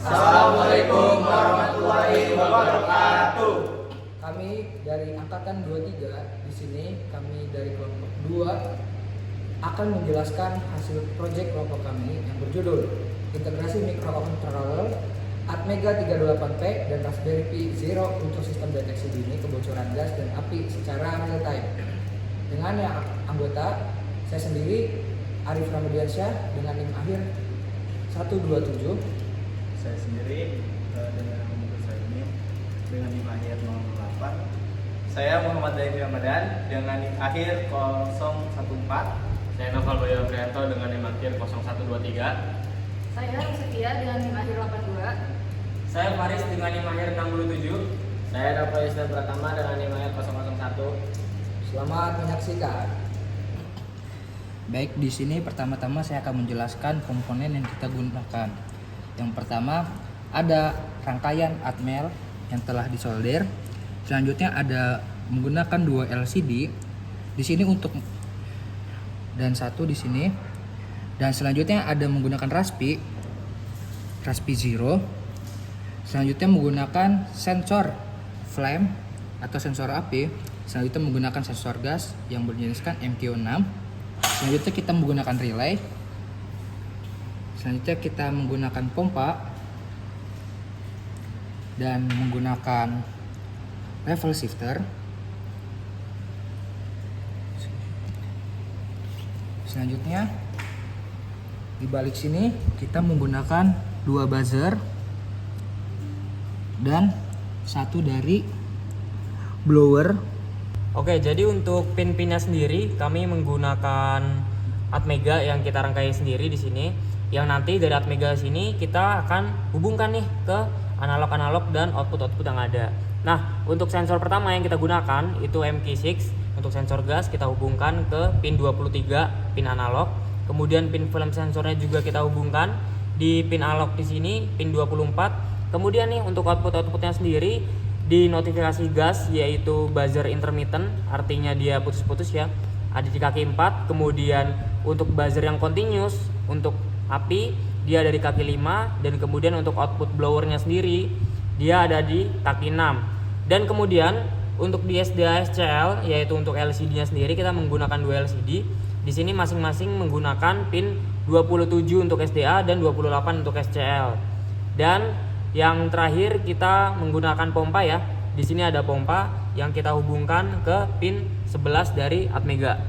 Assalamualaikum warahmatullahi wabarakatuh. Kami dari Angkatan 23 di sini, kami dari kelompok 2 akan menjelaskan hasil proyek kelompok kami yang berjudul Integrasi Microcontroller Atmega 328P dan Raspberry Pi Zero untuk sistem deteksi dini kebocoran gas dan api secara real time. Dengan yang anggota, saya sendiri Arif Ramadiansyah dengan NIM akhir 127. Saya sendiri dengan nama saya ini dengan NIM akhir 008. Saya Muhammad Daimi Ramadan dengan NIM akhir 014. Saya Noval Bayu Aprianto dengan NIM akhir 0123. Saya Setia dengan NIM akhir 82. Saya Faris dengan NIM akhir 67. Saya Nova Isnan Pratama dengan NIM akhir 001. Selamat menyaksikan. Baik, di sini pertama-tama saya akan menjelaskan komponen yang kita gunakan. Yang pertama ada rangkaian Atmel yang telah disolder. Selanjutnya ada menggunakan 2 LCD di sini untuk dan 1 di sini. Dan selanjutnya ada menggunakan Raspi Zero. Selanjutnya menggunakan sensor flame atau sensor api. Selanjutnya menggunakan sensor gas yang berjeniskan MQ6. Selanjutnya kita menggunakan relay. Selanjutnya kita menggunakan pompa dan menggunakan level shifter. Selanjutnya di balik sini kita menggunakan 2 buzzer dan 1 dari blower. Oke, jadi untuk pin-pinnya sendiri kami menggunakan Atmega yang kita rangkai sendiri di sini. Yang nanti dari Atmega sini kita akan hubungkan nih ke analog-analog dan output-output yang ada. Nah, untuk sensor pertama yang kita gunakan itu MQ6. Untuk sensor gas kita hubungkan ke pin 23 pin analog. Kemudian pin film sensornya juga kita hubungkan di pin analog di sini pin 24. Kemudian nih untuk output-outputnya sendiri di notifikasi gas yaitu buzzer intermittent, artinya dia putus-putus ya, ada di kaki 4. Kemudian untuk buzzer yang continuous untuk api dia ada di kaki 5, dan kemudian untuk output blowernya sendiri dia ada di kaki 6. Dan kemudian untuk di SDA SCL yaitu untuk LCD-nya sendiri kita menggunakan 2 LCD. Di sini masing-masing menggunakan pin 27 untuk SDA dan 28 untuk SCL. Dan yang terakhir kita menggunakan pompa ya. Di sini ada pompa yang kita hubungkan ke pin 11 dari Atmega.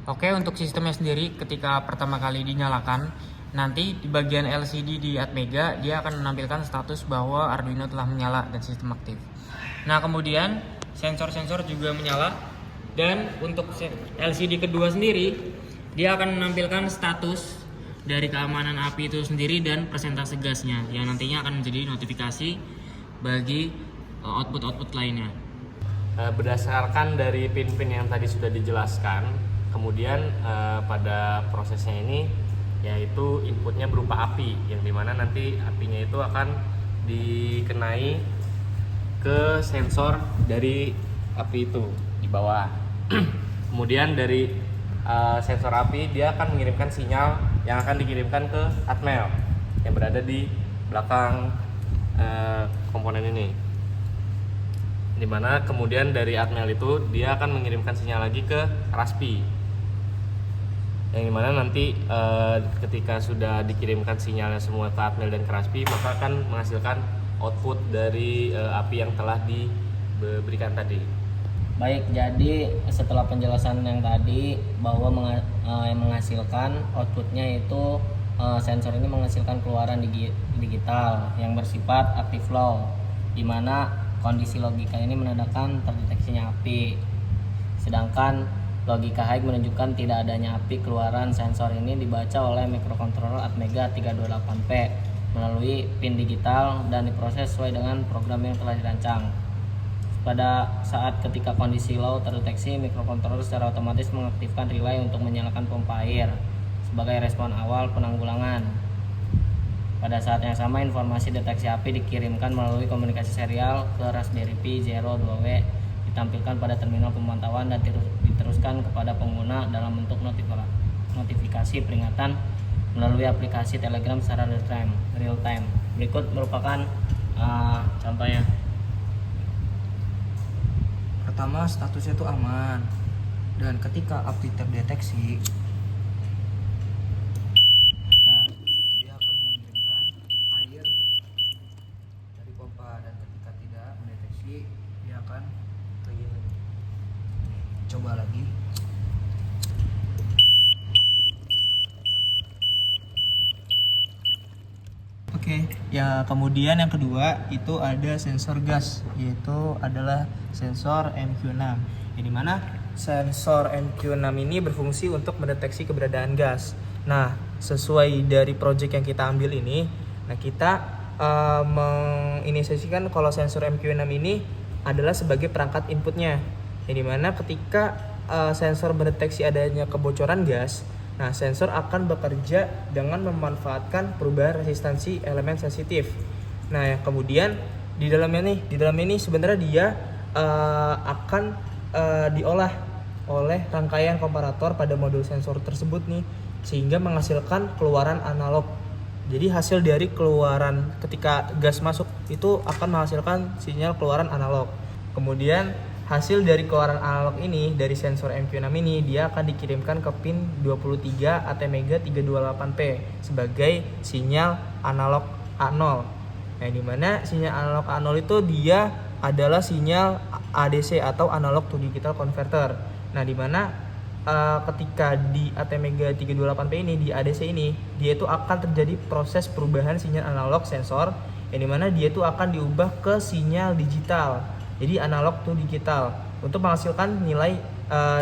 Oke, untuk sistemnya sendiri ketika pertama kali dinyalakan, nanti di bagian LCD di Atmega dia akan menampilkan status bahwa Arduino telah menyala dan sistem aktif. Nah, kemudian sensor-sensor juga menyala. Dan untuk LCD kedua sendiri dia akan menampilkan status dari keamanan api itu sendiri dan persentase gasnya yang nantinya akan menjadi notifikasi bagi output-output lainnya. Berdasarkan dari pin-pin yang tadi sudah dijelaskan, kemudian pada prosesnya ini yaitu inputnya berupa api, yang dimana nanti apinya itu akan dikenai ke sensor dari api itu di bawah. Kemudian dari sensor api dia akan mengirimkan sinyal yang akan dikirimkan ke Atmel yang berada di belakang komponen ini, dimana kemudian dari Atmel itu dia akan mengirimkan sinyal lagi ke Raspi, yang dimana nanti ketika sudah dikirimkan sinyalnya semua ke Atmel dan ke Raspi, maka akan menghasilkan output dari api yang telah diberikan tadi. Baik, jadi setelah penjelasan yang tadi bahwa menghasilkan outputnya itu sensor ini menghasilkan keluaran digital yang bersifat active flow, di mana kondisi logika ini menandakan terdeteksinya api. Sedangkan logika high menunjukkan tidak adanya api. Keluaran sensor ini dibaca oleh microcontroller Atmega 328P melalui pin digital dan diproses sesuai dengan program yang telah dirancang. Pada saat ketika kondisi low terdeteksi, microcontroller secara otomatis mengaktifkan relay untuk menyalakan pompa air sebagai respon awal penanggulangan. Pada saat yang sama, informasi deteksi api dikirimkan melalui komunikasi serial ke Raspberry Pi Zero 2W, ditampilkan pada terminal pemantauan dan diteruskan kepada pengguna dalam bentuk notifikasi peringatan melalui aplikasi Telegram secara real time. Berikut merupakan contohnya. Pertama, statusnya itu aman, dan ketika api terdeteksi, nah dia akan mengirimkan air dari pompa, dan ketika tidak mendeteksi dia akan coba lagi. Oke, ya kemudian yang kedua itu ada sensor gas, yaitu adalah sensor MQ6. Yang dimana sensor MQ6 ini berfungsi untuk mendeteksi keberadaan gas. Nah, sesuai dari project yang kita ambil ini, nah kita menginisiasikan kalau sensor MQ6 ini adalah sebagai perangkat inputnya. Yang dimana ketika sensor mendeteksi adanya kebocoran gas, nah, sensor akan bekerja dengan memanfaatkan perubahan resistansi elemen sensitif. Nah, yang kemudian di dalam ini sebenarnya dia akan diolah oleh rangkaian komparator pada modul sensor tersebut nih, sehingga menghasilkan keluaran analog. Jadi hasil dari keluaran ketika gas masuk itu akan menghasilkan sinyal keluaran analog. Kemudian hasil dari keluaran analog ini dari sensor MQ6 ini dia akan dikirimkan ke pin 23 ATmega 328P sebagai sinyal analog A0. Nah, di mana sinyal analog A0 itu dia adalah sinyal ADC atau analog to digital converter. Nah, di mana ketika di ATmega 328P ini di ADC ini dia itu akan terjadi proses perubahan sinyal analog sensor, yang dimana dia itu akan diubah ke sinyal digital. Jadi analog to digital untuk menghasilkan nilai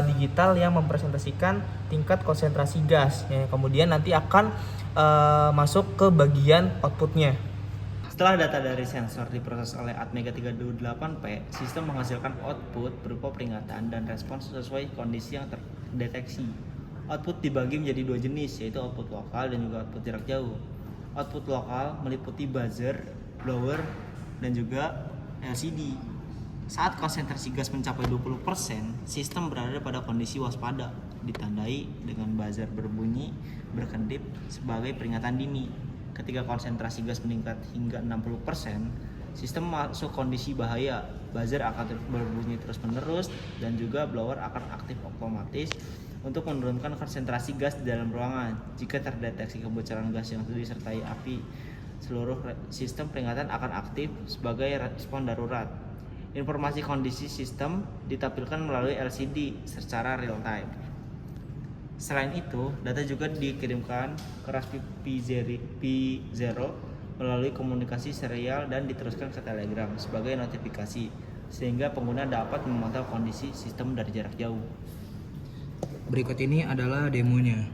digital yang mempresentasikan tingkat konsentrasi gas yang kemudian nanti akan masuk ke bagian outputnya. Setelah data dari sensor diproses oleh ATmega 328P, sistem menghasilkan output berupa peringatan dan respons sesuai kondisi yang terdeteksi. Output dibagi menjadi dua jenis, yaitu output lokal dan juga output jarak jauh. Output lokal meliputi buzzer, blower, dan juga LCD. Saat konsentrasi gas mencapai 20%, sistem berada pada kondisi waspada, ditandai dengan buzzer berbunyi berkedip sebagai peringatan dini. Ketika konsentrasi gas meningkat hingga 60%, sistem masuk kondisi bahaya. Buzzer akan berbunyi terus-menerus dan juga blower akan aktif otomatis untuk menurunkan konsentrasi gas di dalam ruangan. Jika terdeteksi kebocoran gas yang disertai api, seluruh sistem peringatan akan aktif sebagai respon darurat. Informasi kondisi sistem ditampilkan melalui LCD secara real time. Selain itu, data juga dikirimkan ke Raspberry Pi 0 melalui komunikasi serial dan diteruskan ke Telegram sebagai notifikasi, sehingga pengguna dapat memantau kondisi sistem dari jarak jauh. Berikut ini adalah demonya.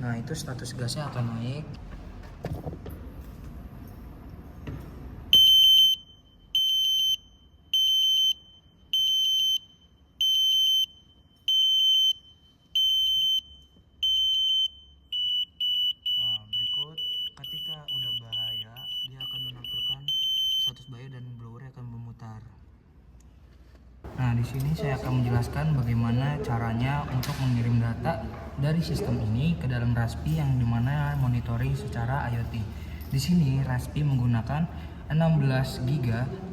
Nah, itu status gasnya akan naik. Nah, berikut ketika udah bahaya, dia akan menampilkan status bahaya dan blower akan memutar. Nah, di sini saya akan menjelaskan bagaimana caranya untuk mengirim data dari sistem ini ke dalam Raspi yang dimana monitoring secara IoT. Di sini Raspi menggunakan 16 GB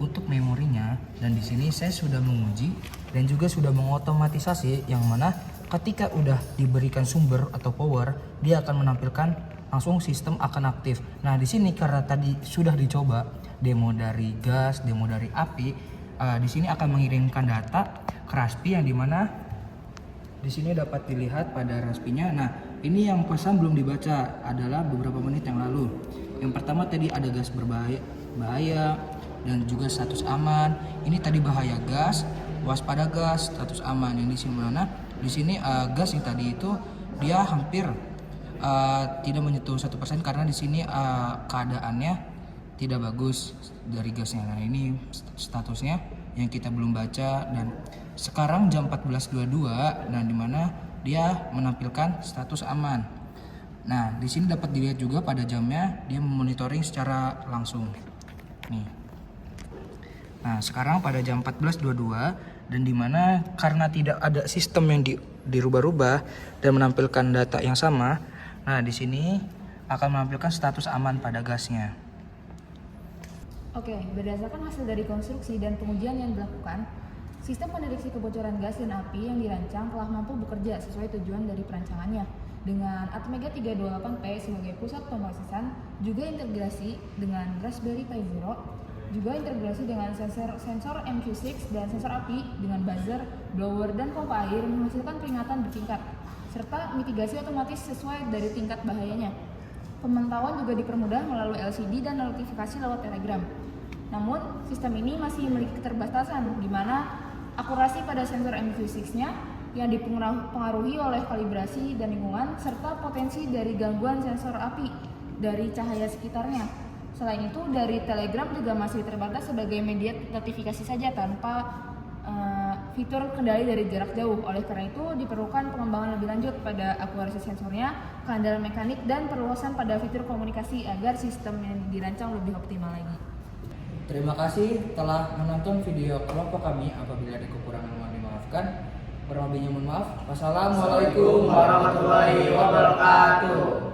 untuk memorinya, dan di sini saya sudah menguji dan juga sudah mengotomatisasi yang mana ketika udah diberikan sumber atau power, dia akan menampilkan langsung sistem akan aktif. Nah, di sini karena tadi sudah dicoba demo dari gas, demo dari api, di sini akan mengirimkan data ke Raspi yang dimana di sini dapat dilihat pada Raspinya. Nah, ini yang pesan belum dibaca adalah beberapa menit yang lalu. Yang pertama tadi ada gas bahaya dan juga status aman. Ini tadi bahaya gas, waspada gas, status aman. Yang di sini mana? Di sini gas yang tadi itu dia hampir tidak menyentuh 1% karena di sini keadaannya tidak bagus dari gasnya. Nah, ini statusnya yang kita belum baca, dan sekarang jam 14.22, nah dimana dia menampilkan status aman. Nah, di sini dapat dilihat juga pada jamnya dia memonitoring secara langsung. Nih. Nah, sekarang pada jam 14.22, dan dimana karena tidak ada sistem yang dirubah-rubah dan menampilkan data yang sama, nah di sini akan menampilkan status aman pada gasnya. Oke, berdasarkan hasil dari konstruksi dan pengujian yang dilakukan, sistem pendeteksi kebocoran gas dan api yang dirancang telah mampu bekerja sesuai tujuan dari perancangannya. Dengan Atmega 328P sebagai pusat pemrosesan, juga integrasi dengan Raspberry Pi Zero, juga integrasi dengan sensor MQ6 dan sensor api dengan buzzer, blower, dan pompa air menghasilkan peringatan bertingkat, serta mitigasi otomatis sesuai dari tingkat bahayanya. Pemantauan juga dipermudah melalui LCD dan notifikasi lewat Telegram. Namun, sistem ini masih memiliki keterbatasan, di mana akurasi pada sensor MQ6-nya yang dipengaruhi oleh kalibrasi dan lingkungan, serta potensi dari gangguan sensor api dari cahaya sekitarnya. Selain itu, dari Telegram juga masih terbatas sebagai media notifikasi saja tanpa fitur kendali dari jarak jauh. Oleh karena itu, diperlukan pengembangan lebih lanjut pada akurasi sensornya, kehandalan mekanik, dan perluasan pada fitur komunikasi agar sistem yang dirancang lebih optimal lagi. Terima kasih telah menonton video kelompok kami. Apabila ada kekurangan mohon dimaafkan. Kurang lebihnya mohon maaf. Wassalamualaikum Warahmatullahi wabarakatuh.